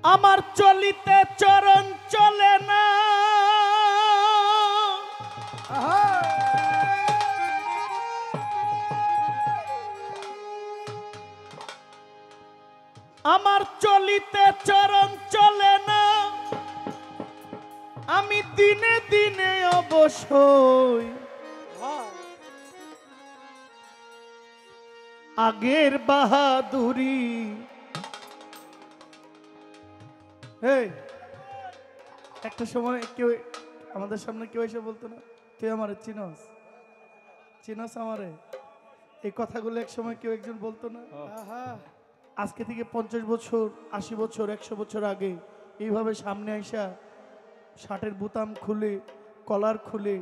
আমার চলিতে চরণ চলে না, আমার চলিতে চরণ চলে না, আমি দিনে দিনে অবশ্যই আগের বাহাদুরি। একটা সময় কেউ আমাদের সামনে কেউ এসে বলতো না, তুই আমারে চিনস চিনস আমারে, এই কথাগুলো এক সময় কেউ একজন বলতো না। আজকে থেকে 50 বছর 80 বছর 100 বছর আগে এইভাবে সামনে আইসা শার্টের বোতাম খুলে কলার খুলে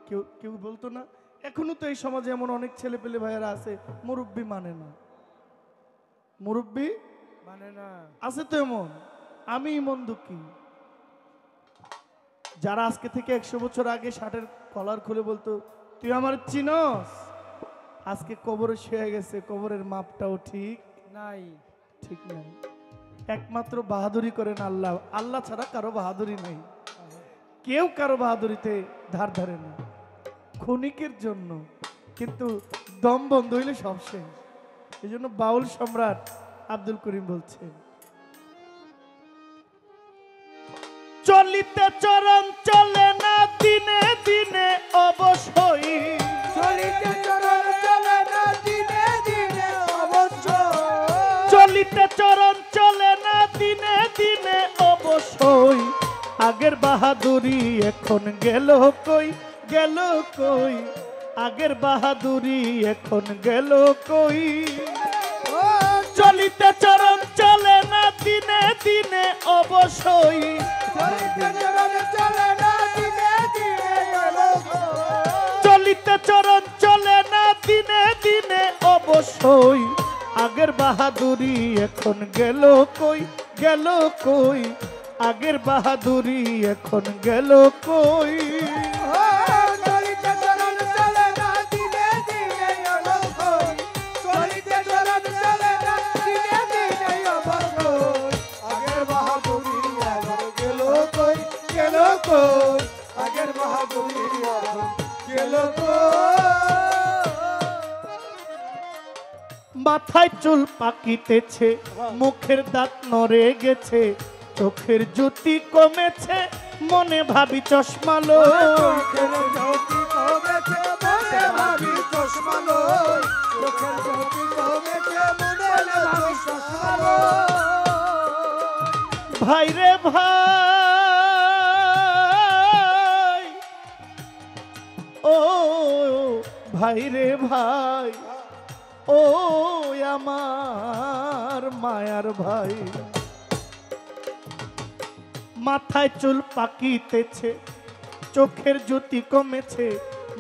কেউ কেউ বলতো না। এখনো তো এই সমাজে এমন অনেক ছেলে পেলে ভাইয়েরা আছে মুরব্বি মানে না, মুরব্বি মানে না, আছে তো এমন। আমি মন দুঃখী যারা আজকে থেকে 100 বছর আগে শার্টের কলার খুলে বলতো তুই আমার চিনস, আজকে কবরে শুয়ে গেছে, কবরের মাপটাও ঠিক নাই, ঠিক নাই। একমাত্র বাহাদুরি করেন আল্লাহ, আল্লাহ ছাড়া কারো বাহাদুরি নাই, কেউ কারো বাহাদুরিতে ধার ধারে না, ক্ষণিকের জন্য, কিন্তু দম বন্ধ হইলে সব শেষ। এই জন্য বাউল সম্রাট আব্দুল করিম বলছেন, চলিতে চরণ চলে না, দিনে দিনে অবশ্যই চলিতে চরণ চলে না, দিনে দিনে অবশ্যই চলিতে চরণ চলে না, দিনে দিনে অবশ্যই আগের বাহাদুরি এখন গেল কই, গেল কই, আগের বাহাদুরি এখন গেল কই। চলিতে চরণ চলে না, দিনে দিনে অবশ্যই চলিতে চরণ চলে না, দিনে দিনে অবশ্যই চলিতে চরণ চলে না, দিনে দিনে অবশ্যই আগের বাহাদুরি এখন গেল কই, গেল কই, আগের বাহাদুরি এখন গেল কই। চলিতে চরণ চলে না, দিনে দিনে অবশ্যই চলিতে চরণ চলে না, দিনে দিনে অবশ্যই আগের বাহাদুরি এখন গেল কই, গেল কই, আগের বাহাদুরি এখন গেল কই। মাথায় চুল পাকিতেছে, মুখের দাঁত নড়ে গেছে, চোখের জ্যোতি কমেছে, মনে ভাবি চশমা লই, চোখের জ্যোতি কমেছে, মনে ভাবি চশমা লই, চোখের জ্যোতি কমেছে, মনে ভাবি চশমা লই। ভাই রে ভাই, ও ভাই রে ভাই, ও আমার মায়ার ভাই, মাথায় চুল পাকিতেছে, চোখের জ্যোতি কমেছে,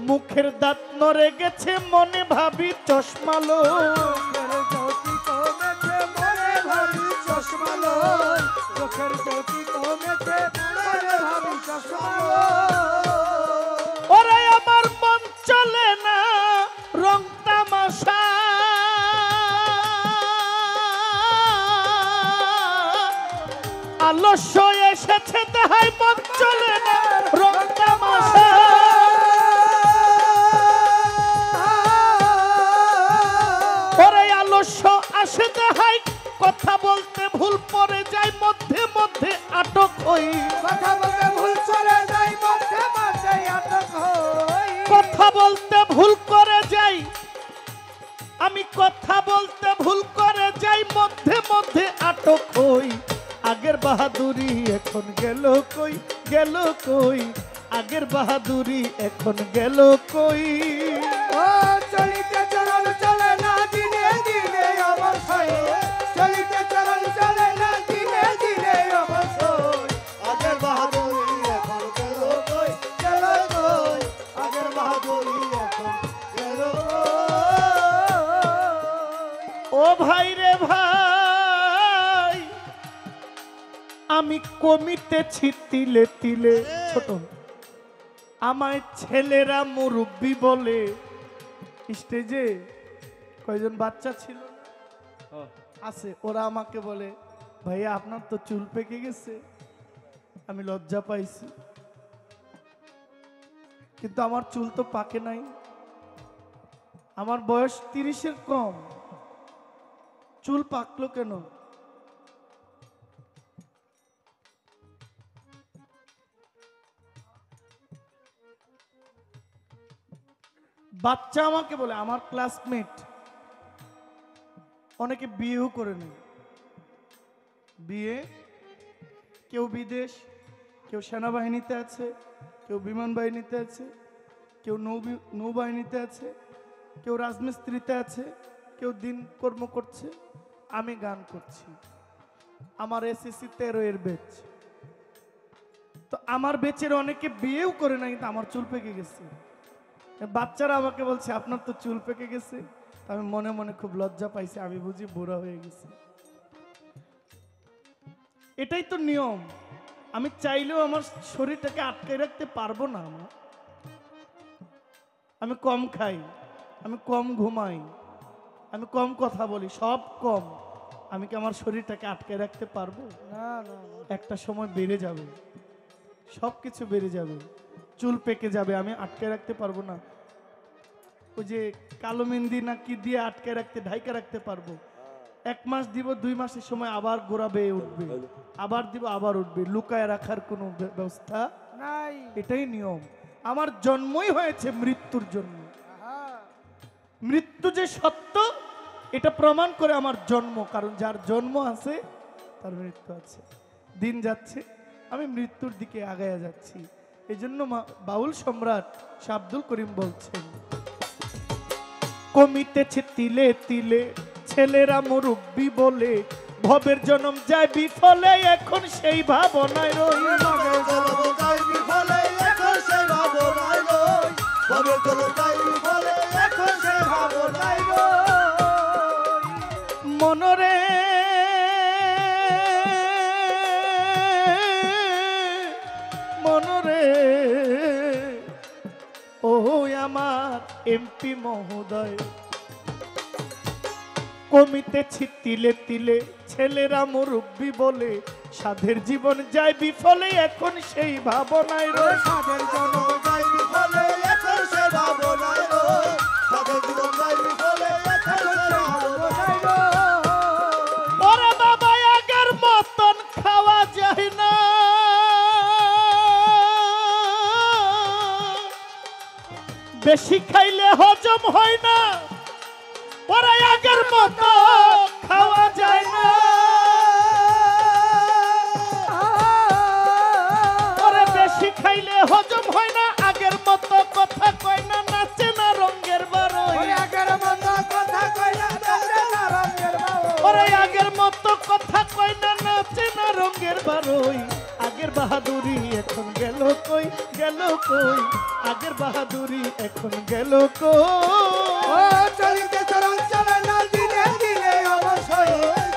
মুখের দাঁত নড়ে গেছে, মনে ভাবি চশমা লই, চোখের জ্যোতি কমেছে, মনে ভাবি চশমা লই, চোখের জ্যোতি কমেছে, মনে ভাবি চশমা লই। ওরে আমার মন চলে না রং তামাশা, আলস্য এসেছে তাহাই মন চলে না রং তামাশা। ওরে আলস্য আসে তাহাই কথা বলতে ভুল পড়ে যায়, মধ্যে মধ্যে আটক হই, কথা বলতে ভুল চলে যাই, মধ্যে মধ্যে আটক হই, কথা বলতে ভুল করে যাই, আমি কথা বলতে ভুল করে যাই, মধ্যে মধ্যে আটক হই, আগের বাহাদুরি এখন গেল কই, গেল কই, আগের বাহাদুরি এখন গেল কই। ও চলিতে চরণ চলে না, দিনে দিনে অবশ্যই চলিতে চরণ চলে না, দিনে দিনে অবশ্যই আগের বাহাদুরি এখন গেল কই, গেল কই, আগের বাহাদুরি এখন গেল কই। ও ভাই রে ভাই, আমি কমিতেছি তিলে তিলে, ছোট আমায় ছেলেরা মুরব্বি বলে, স্টেজে কয়জন বাচ্চা ছিল আছে, ওরা আমাকে বলে ভাইয়া আপনার তো চুল পেকে গেছে। আমি লজ্জা পাইছি, কিন্তু আমার চুল তো পাকে নাই। আমার বয়স 30-এর কম, চুল পাকলো কেন? বাচ্চা আমাকে বলে, আমার ক্লাসমেট অনেকে বিয়েও করে নেয়। বিয়ে, কেউ বিদেশ, কেউ সেনাবাহিনীতে আছে, কেউ বিমান বাহিনীতে আছে, কেউ নৌবাহিনীতে আছে, কেউ রাজমিস্ত্রিতে আছে, কেউ দিন কর্ম করছে। আমি গান করছি। আমার এসএসসি 13 বেচ। তো আমার বেচের অনেকে বিয়েও করে নাই, কিন্তু আমার চুল পেকে গেছে। বাচ্চারা আমাকে বলছে আপনার তো চুল পেকে গেছে। আমি মনে মনে খুব লজ্জা পাইছি, আমি বুঝি বুড়া হয়ে গেছি। এটাই তো নিয়ম। আমি চাইলেও আমার শরীরটাকে আটকে রাখতে পারবো না। আমি কম খাই, আমি কম ঘুমাই, আমি কম কথা বলি, সব কম। আমি কি আমার শরীরটাকে আটকে রাখতে পারবো? না না একটা সময় বেড়ে যাবে, সব কিছু বেড়ে যাবে, চুল পেকে যাবে, আমি আটকে রাখতে পারবো না। ওই যে কালো মেহেন্দি না কি দিয়ে আটকে রাখতে, ঢাইকা রাখতে পারবো। 1 মাস দিব, 2 মাসের সময় আবার গোড়া বেয়ে উঠবে, আবার দিব, আবার উঠবে। লুকায় রাখার কোনো ব্যবস্থা নাই। এটাই নিয়ম। আমার জন্মই হয়েছে মৃত্যুর জন্য। আহা, মৃত্যু যে সত্য এটা প্রমাণ করে আমার জন্ম। কারণ যার জন্ম আছে তার মৃত্যু আছে। দিন যাচ্ছে, আমি মৃত্যুর দিকে আগায়া যাচ্ছি। এই জন্য বাউল সম্রাট শাহ আব্দুল করিম বলছেন, কমিতেছে তিলে তিলে ছেলেরা মুরব্বি বলে, ভবের জন্ম যায় বিফলে, এখন সেই ভাবনায় রই। ভবের জনম যাই বিফলে, এখন সেই ভাবনায় রই। ভবের জনম যাই বিফলে, এখন সেই ভাবনায় রই। মনরে মনরে ও আমার এমপি মহোদয়, কমিতেছি তিলে তিলে ছেলেরা মুরব্বি বলে, সাধের জীবন যায় বিফলে, এখন সেই ভাবনায় রই। সাধের জনম যাই বিফলে, এখন সেই ভাবনায় রই। সাধের জীবন যাই বিফলে, এখন সেই ভাবনায় রই। ওরে বাবা আগের মতন খাওয়া যায় না, বেশি খাইলে হজম হয় না। ওরে আগের মতো খাওয়া যায় না, ওরে বেশি খাইলে হজম হয় না। আগের মতো কথা কয় না, নাচে না রঙের বারোই। ওরে আগের মতো কথা কই না, নাচে না রঙের বারোই। ওরে আগের মতো কথা কয় না, নাচে না রঙের বারোই। আগের বাহাদুরি এখন গেল কই, গেল কই। আগের বাহাদুরি এখন গেল কই। ও চলিতে চরণ চলে না দিনে দিনে অবশ্যই।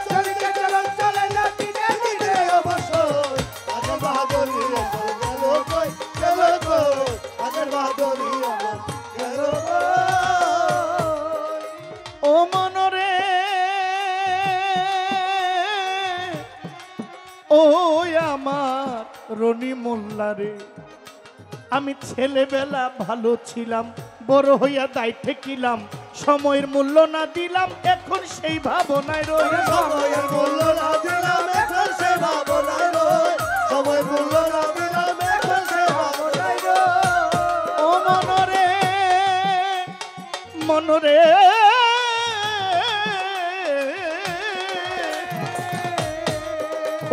চলিতে চরণ চলে না দিনে দিনে অবশ্যই। আগের বাহাদুরি এখন গেল কই, গেল কই। আগের বাহাদুরি এখন গেল কই। ও মনরে ও আমার রনি মোল্লারে, আমি ছেলেবেলা ভালো ছিলাম, বড় হইয়া দায় ঠেকিলাম, সময়ের মূল্য না দিলাম, এখন সেই ভাবনায় রই। সময়ের মূল্য না দিলাম, এখন সে ভাবনায় রই। সময় মূল্য না দিলাম, এখন সে ভাবনায় রই। ও মনরে মনরে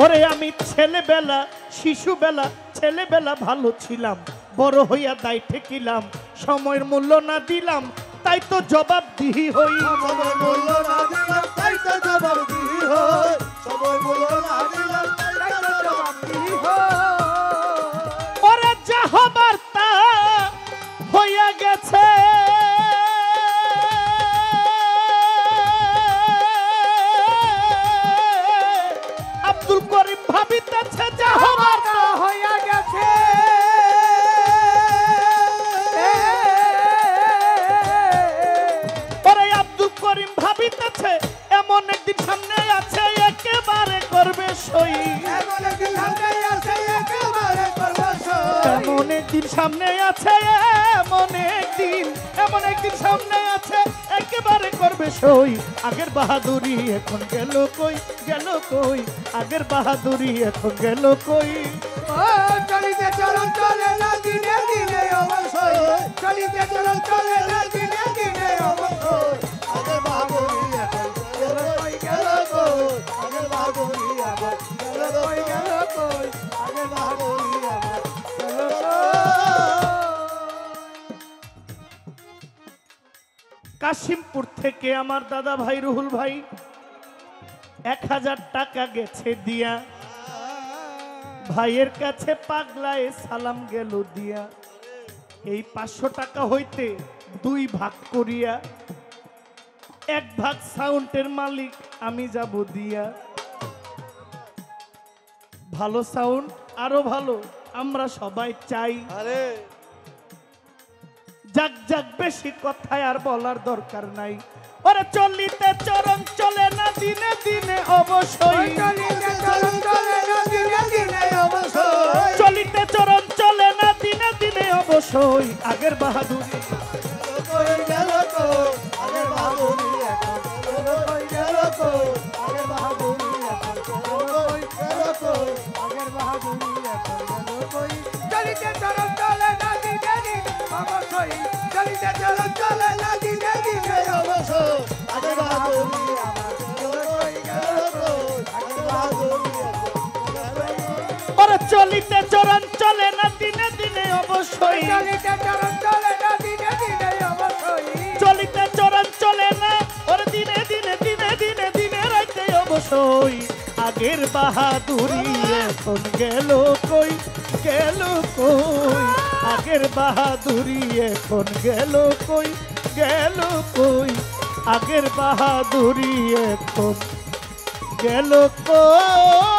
ওরে আমি ছেলেবেলা শিশুবেলা ছেলেবেলা ভালো ছিলাম, বড় হইয়া দায় ঠেকিলাম, সময়ের মূল্য না দিলাম, তাই তো জবাবদিহি হই। সময় মূল্য না দিলাম, তাই তো জবাবদিহি হই। সময় মূল্য না দিলাম, তাই তো জবাবদিহি হই। ওরে যা হবার তা হইয়া গেছে, আব্দুল করিম ভাবিতেছে যা হবার তা হইয়া গেছে। ওরে আব্দুল করিম ভাবিতেছে এমন একদিন সামনে আছে, একেবারে করবে অবশ্যই। এমন একদিন সামনে আছে একেবারে করব সই। এমন একদিন সামনে আছে, এমন একদিন সামনে আছে একেবারে করবে সই। আগের বাহাদুরি এখন গেল কই, গেল কই, আগের বাহাদুরি এখন গেল কই। ও চলিতে চলন চলে না দিনে দিনে অবশ্যই। চলিতে চলন চলে না দিনে দিনে অবশ্যই। আগের বাহাদুরি এখন গেল কই, গেল কই। আগের বাহাদুরি এখন গেল কই, গেল কই। আগের বাহাদুরি এখন গেল কই। কাশিমপুর থেকে আমার দাদা ভাই রুহুল ভাই 1000 টাকা গেছে দিয়া, ভাইয়ের কাছে পাগলায় সালাম গেল দিয়া। এই 500 টাকা হইতে 2 ভাগ করিয়া 1 ভাগ সাউন্ডের মালিক আমি যাব দিয়া। ভালো সাউন্ড, আরো ভালো আমরা সবাই চাই। আরে যাক যাক বেশি কথায় আর বলার দরকার নাই। ওরে চলিতে চরণ চলে না দিনে দিনে অবশ্যই। চলিতে চলন চলে না দিনে দিনে অবশ্যই। চলিতে চরণ চলে না দিনে দিনে অবশ্যই। আগের বাহাদুরি গেল কই। আগের বাহাদুরি এখন গেল কই, গেল কই। আগের বাহাদুরি এখন গেল কই, গেল কই। আগের বাহাদুরি এখন গেল কই। চলিতে চলন চলে না দিনে দিনে অবশ্যই। চলিতে চলন চলে না দিনে দিনে অবশ্যই। আগের বাহাদুরি আমার গেল কই, গেল কই। আগের বাহাদুরি এখন গেল কই। ওরে চলিতে চরণ চলে না দিনে দিনে অবশ্যই। চলিতে চলন চলে না দিনে দিনে অবশ্যই। চলিতে চরণ চলে না ওরে দিনে দিনে দিনে দিনে দিনে রাইতে অবশ্যই। আগের বাহাদুরি এখন গেল কই, গেল কই। আগের বাহাদুরি এখন গেল কই, গেল কই। আগের বাহাদুরি এখন গেল কই।